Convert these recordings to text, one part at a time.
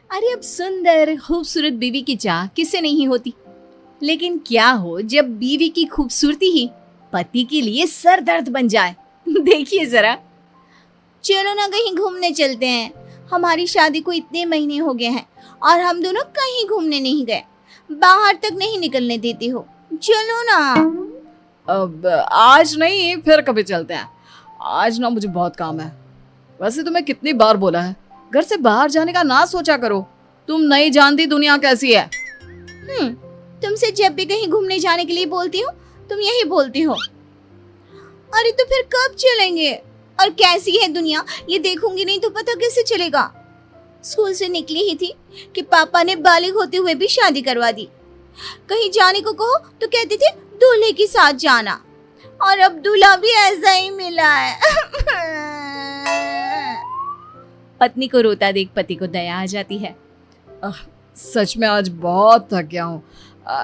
अरे अब सुंदर खूबसूरत बीवी की चाह किसे नहीं होती, लेकिन क्या हो जब बीवी की खूबसूरती ही पति के लिए सर दर्द बन जाए। देखिए जरा। चलो ना कहीं घूमने चलते हैं। हमारी शादी को इतने महीने हो गए हैं और हम दोनों कहीं घूमने नहीं गए। बाहर तक नहीं निकलने देती हो। चलो ना। अब आज नहीं, फिर कभी चलते हैं। आज ना मुझे बहुत काम है। वैसे तुम्हें कितनी बार बोला है घर से बाहर जाने का ना सोचा करो। तुम नहीं जानती दुनिया कैसी है। तुमसे जब भी कहीं घूमने जाने के लिए बोलती हूँ तुम यही बोलती हो। अरे तो फिर कब चलेंगे? और कैसी है दुनिया ये देखूंगी नहीं तो पता कैसे चलेगा। स्कूल से निकली ही थी कि पापा ने बालिग होते हुए भी शादी करवा दी। कहीं जाने को कहो तो कहते थे दूल्हे के साथ जाना, और अब दूल्हा भी ऐसा ही मिला है। पत्नी को रोता देख पति को दया आ जाती है। सच में आज बहुत थक गया हूँ।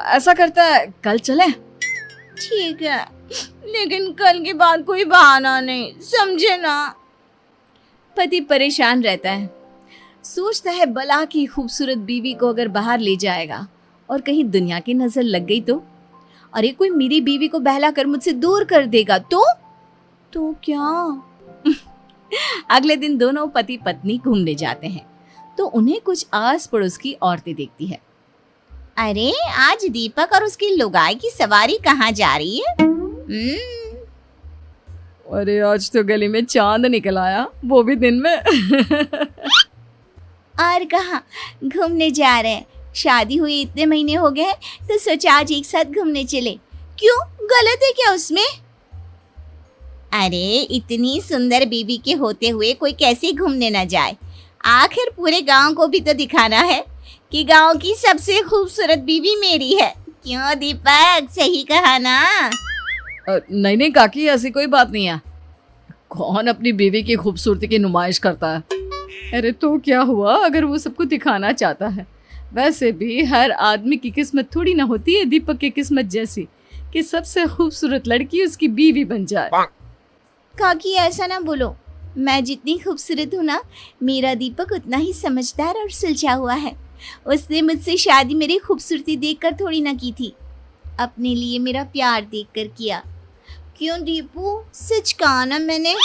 ऐसा करता है कल चलें? ठीक है, लेकिन कल के बाद कोई बहाना नहीं, समझे ना। पति परेशान रहता है। सोचता है भला की खूबसूरत बीवी को अगर बाहर ले जाएगा और कहीं दुनिया की नजर लग गई तो? अरे कोई मेरी बीवी को बहला कर मुझसे दूर कर देगा तो क्या? अगले दिन दोनों पति पत्नी घूमने जाते हैं तो उन्हें कुछ आस पड़ोस की औरतें देखती है। अरे आज दीपक और उसकी लुगाई की सवारी कहाँ जा रही है? अरे आज तो गली में चांद निकल आया, वो भी दिन में। और कहाँ घूमने जा रहे हैं? शादी हुई इतने महीने हो गए हैं तो सोचा आज एक साथ घूमने चले। क्यों, गलत है क्या उसमें? अरे इतनी सुंदर बीवी के होते हुए कोई कैसे घूमने ना जाए? आखिर पूरे गांव को भी तो दिखाना है कि गांव की सबसे खूबसूरत बीवी मेरी है। क्यों दीपक, सही कहा ना? नहीं काकी, ऐसी कोई बात नहीं है। कौन अपनी बीवी की खूबसूरती की नुमाइश करता है? अरे तो क्या हुआ अगर वो सबको दिखाना चाहता है। वैसे भी हर आदमी की किस्मत थोड़ी ना होती है दीपक की किस्मत जैसी कि सबसे खूबसूरत लड़की उसकी बीवी बन जाए। काकी ऐसा ना बोलो। मैं जितनी खूबसूरत हूँ ना, मेरा दीपक उतना ही समझदार और सुलझा हुआ है। उसने मुझसे शादी मेरी खूबसूरती देखकर थोड़ी ना की थी, अपने लिए मेरा प्यार देखकर किया। क्यों दीपू, सच कहा ना मैंने?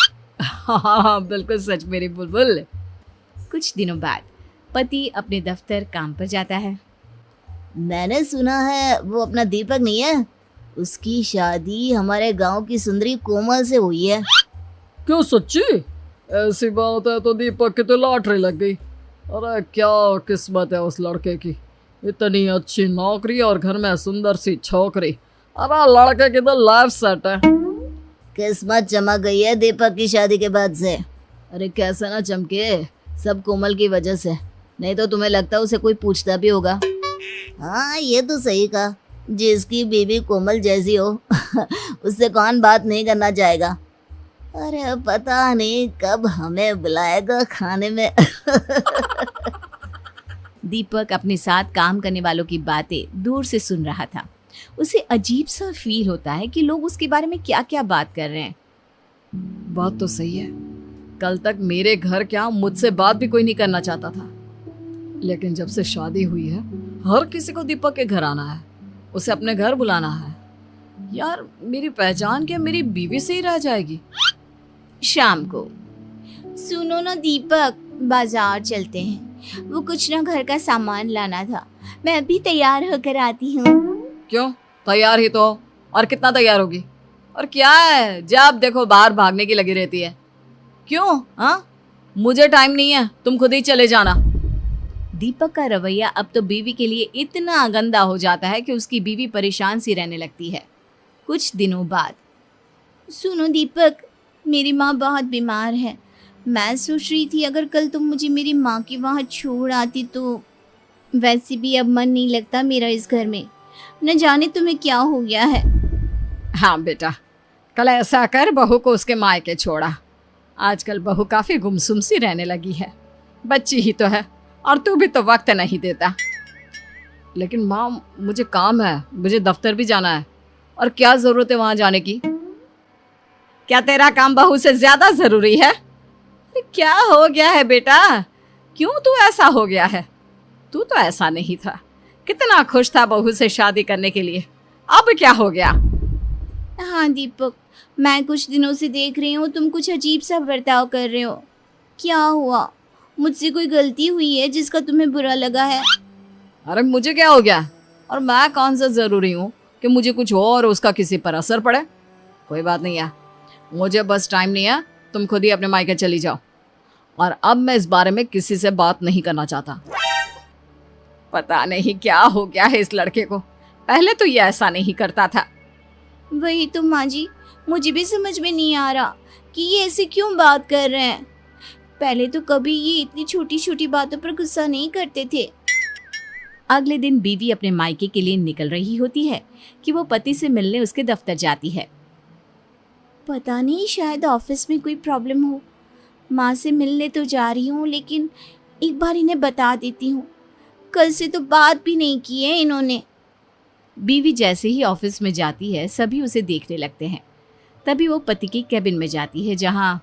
हाँ बिल्कुल सच मेरी बुलबुल। कुछ दिनों बाद पति अपने दफ्तर काम पर जाता है। मैंने सुना है वो अपना दीपक नहीं है, उसकी शादी हमारे गांव की सुंदरी कोमल से हुई है। क्यों सच्ची? ऐसी बात है तो दीपक की तो लॉटरी लग गई। अरे क्या किस्मत है उस लड़के की, इतनी अच्छी नौकरी और घर में सुंदर सी छोकरी। अरे लड़के की तो लाइफ सेट है। किस्मत चमक गई है दीपक की शादी के बाद से। अरे कैसे ना चमके, सब कोमल की वजह से, नहीं तो तुम्हें लगता है उसे कोई पूछता भी होगा। हाँ ये तो सही कहा, जिसकी बीवी कोमल जैसी हो उससे कौन बात नहीं करना चाहेगा। अरे पता नहीं कब हमें बुलाएगा खाने में। दीपक अपने साथ काम करने वालों की बातें दूर से सुन रहा था। उसे अजीब सा फील होता है कि लोग उसके बारे में क्या क्या बात कर रहे हैं। बात तो सही है, कल तक मेरे घर क्या मुझसे बात भी कोई नहीं करना चाहता था, लेकिन जब से शादी हुई है हर किसी को दीपक के घर आना है, उसे अपने घर बुलाना है। यार मेरी पहचान क्या मेरी बीवी से ही रह जाएगी? शाम को, सुनो ना दीपक, बाजार चलते हैं। वो कुछ ना घर का सामान लाना था, मैं अभी तैयार होकर आती हूँ। क्यों, तैयार ही तो हो, और कितना तैयार होगी? और क्या है जब देखो बाहर भागने की लगी रहती है। क्यों? हाँ मुझे टाइम नहीं है, तुम खुद ही चले जाना। दीपक का रवैया अब तो बीवी के लिए इतना गंदा हो जाता है कि उसकी बीवी परेशान सी रहने लगती है। कुछ दिनों बाद, सुनो दीपक, मेरी माँ बहुत बीमार है। मैं सोच रही थी अगर कल तुम मुझे मेरी माँ के वहाँ छोड़ आती तो। वैसे भी अब मन नहीं लगता मेरा इस घर में, न जाने तुम्हें क्या हो गया है। हाँ बेटा, कल ऐसा कर बहू को उसके मायके छोड़ा। आजकल बहू काफी गुमसुम सी रहने लगी है, बच्ची ही तो है और तू भी तो वक्त नहीं देता। लेकिन माँ मुझे काम है, मुझे दफ्तर भी जाना है, और क्या जरूरत है वहां जाने की? क्या तेरा काम बहू से ज्यादा जरूरी है? क्या हो गया है बेटा, क्यों तू ऐसा हो गया है? तू तो ऐसा नहीं था, कितना खुश था बहू से शादी करने के लिए, अब क्या हो गया? हाँ दीपक, मैं कुछ दिनों से देख रही हूँ तुम कुछ अजीब सा बर्ताव कर रहे हो। क्या हुआ? मुझसे कोई गलती हुई है जिसका तुम्हें बुरा लगा है? अरे मुझे क्या हो गया, और मैं कौन सा जरूरी हूँ कि मुझे कुछ हो और उसका किसी पर असर पड़े। कोई बात नहीं है, मुझे बस टाइम नहीं है, तुम खुद ही अपने मायके चली जाओ, और अब मैं इस बारे में किसी से बात नहीं करना चाहता। पता नहीं क्या हो गया है इस लड़के को, पहले तो ये ऐसा नहीं करता था। वही तो माँ जी, मुझे भी समझ में नहीं आ रहा कि ये ऐसे क्यों बात कर रहे हैं। पहले तो कभी ये इतनी छोटी छोटी बातों पर गुस्सा नहीं करते थे। अगले दिन बीवी अपने मायके के लिए निकल रही होती है कि वो पति से मिलने उसके दफ्तर जाती है। पता नहीं, शायद ऑफिस में कोई प्रॉब्लम हो। माँ से मिलने तो जा रही हूँ, लेकिन एक बार इन्हें बता देती हूँ। कल से तो बात भी नहीं की है इन्होंने। बीवी जैसे ही ऑफिस में जाती है सभी उसे देखने लगते हैं। तभी वो पति की कैबिन में जाती है, जहाँ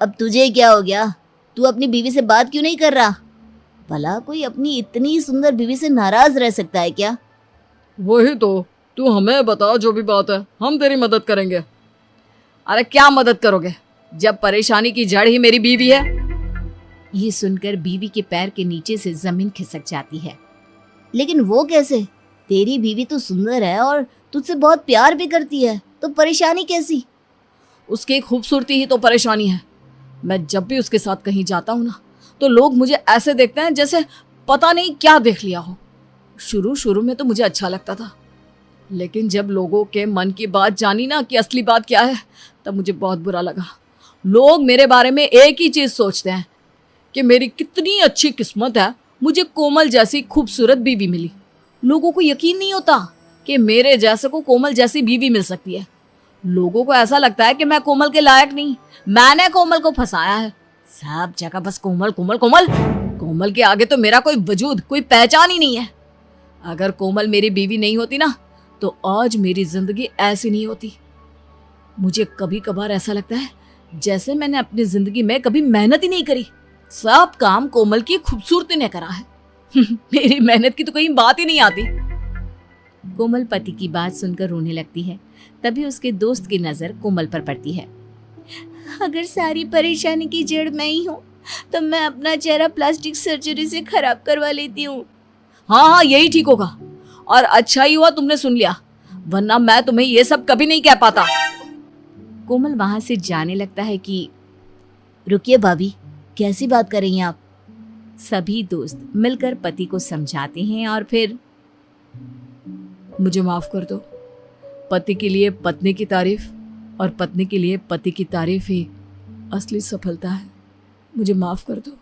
अब तुझे क्या हो गया? तू अपनी बीवी से बात क्यों नहीं कर रहा? भला कोई अपनी इतनी सुंदर बीवी से नाराज रह सकता है क्या? वही तो, तू हमें बता, जो भी बात है हम तेरी मदद करेंगे। अरे क्या मदद करोगे जब परेशानी की जड़ ही मेरी बीवी है? ये सुनकर बीवी के पैर के नीचे से जमीन खिसक जाती है। लेकिन वो कैसे? तेरी बीवी तो सुंदर है और तुझसे बहुत प्यार भी करती है, तो परेशानी कैसी? उसकी खूबसूरती ही तो परेशानी है। मैं जब भी उसके साथ कहीं जाता हूँ ना, तो लोग मुझे ऐसे देखते हैं जैसे पता नहीं क्या देख लिया हो। शुरू में तो मुझे अच्छा लगता था, लेकिन जब लोगों के मन की बात जानी ना कि असली बात क्या है, तब मुझे बहुत बुरा लगा। लोग मेरे बारे में एक ही चीज सोचते हैं कि मेरी कितनी अच्छी किस्मत है, मुझे कोमल जैसी खूबसूरत बीवी मिली। लोगों को यकीन नहीं होता कि मेरे जैसे को कोमल जैसी बीवी मिल सकती है। लोगों को ऐसा लगता है कि मैं कोमल के लायक नहीं, मैंने कोमल को फंसाया है। सब जगह बस कोमल कोमल कोमल। कोमल के आगे तो मेरा कोई वजूद, कोई पहचान ही नहीं है। अगर कोमल मेरी बीवी नहीं होती ना, तो आज मेरी जिंदगी ऐसी नहीं होती। मुझे कभी कभार ऐसा लगता है जैसे मैंने अपनी जिंदगी में कभी मेहनत ही नहीं करी, सब काम कोमल की खूबसूरती ने करा है। मेरी मेहनत की तो कहीं बात ही नहीं आती। कोमल पति की बात सुनकर रोने लगती है। तभी उसके दोस्त की नजर कोमल पर पड़ती है। अगर सारी परेशानी की जड़ मैं ही हूँ, तो मैं अपना चेहरा प्लास्टिक सर्जरी से खराब करवा लेती हूँ। हाँ, यही ठीक होगा, और अच्छा ही हुआ तुमने सुन लिया, वरना मैं तुम्हें ये सब कभी नहीं कह पाता। कोमल वहां से जाने लगता है कि रुकिए भाभी, कैसी बात कर रही हैं आप? सभी दोस्त मिलकर पति को समझाते हैं और फिर मुझे माफ कर दो। पति के लिए पत्नी की तारीफ और पत्नी के लिए पति की तारीफ ही असली सफलता है। मुझे माफ कर दो।